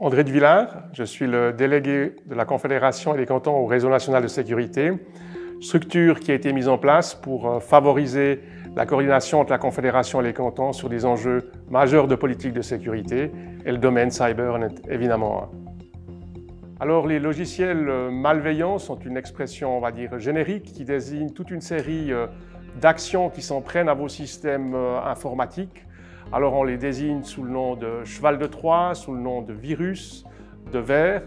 André de Villard, je suis le délégué de la Confédération et des cantons au Réseau national de sécurité, structure qui a été mise en place pour favoriser la coordination entre la Confédération et les cantons sur des enjeux majeurs de politique de sécurité, et le domaine cyber en est évidemment un. Alors les logiciels malveillants sont une expression, on va dire, générique qui désigne toute une série d'actions qui s'en prennent à vos systèmes informatiques. Alors on les désigne sous le nom de cheval de Troie, sous le nom de virus, de vers,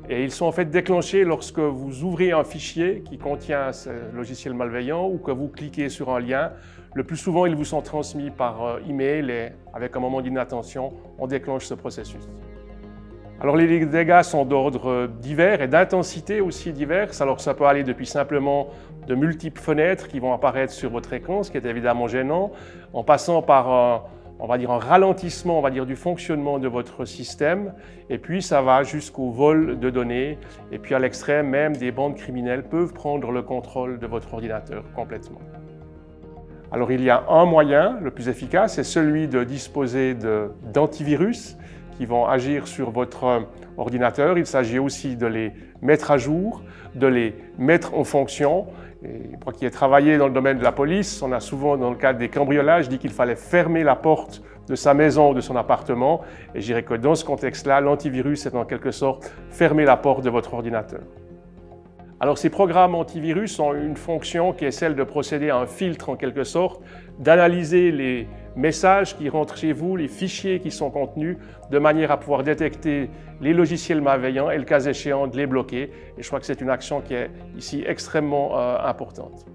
et ils sont en fait déclenchés lorsque vous ouvrez un fichier qui contient ce logiciel malveillant ou que vous cliquez sur un lien. Le plus souvent, ils vous sont transmis par email et avec un moment d'inattention, on déclenche ce processus. Alors les dégâts sont d'ordre divers et d'intensité aussi diverses. Alors ça peut aller depuis simplement de multiples fenêtres qui vont apparaître sur votre écran, ce qui est évidemment gênant, en passant par on va dire un ralentissement, on va dire, du fonctionnement de votre système, et puis ça va jusqu'au vol de données, et puis à l'extrême même, des bandes criminelles peuvent prendre le contrôle de votre ordinateur complètement. Alors il y a un moyen, le plus efficace, c'est celui de disposer d'antivirus qui vont agir sur votre ordinateur. Il s'agit aussi de les mettre à jour, de les mettre en fonction. Et moi qui ai travaillé dans le domaine de la police, on a souvent, dans le cadre des cambriolages, dit qu'il fallait fermer la porte de sa maison ou de son appartement. Et je dirais que dans ce contexte-là, l'antivirus est en quelque sorte fermer la porte de votre ordinateur. Alors ces programmes antivirus ont une fonction qui est celle de procéder à un filtre en quelque sorte, d'analyser les messages qui rentrent chez vous, les fichiers qui sont contenus, de manière à pouvoir détecter les logiciels malveillants et le cas échéant de les bloquer. Et je crois que c'est une action qui est ici extrêmement importante.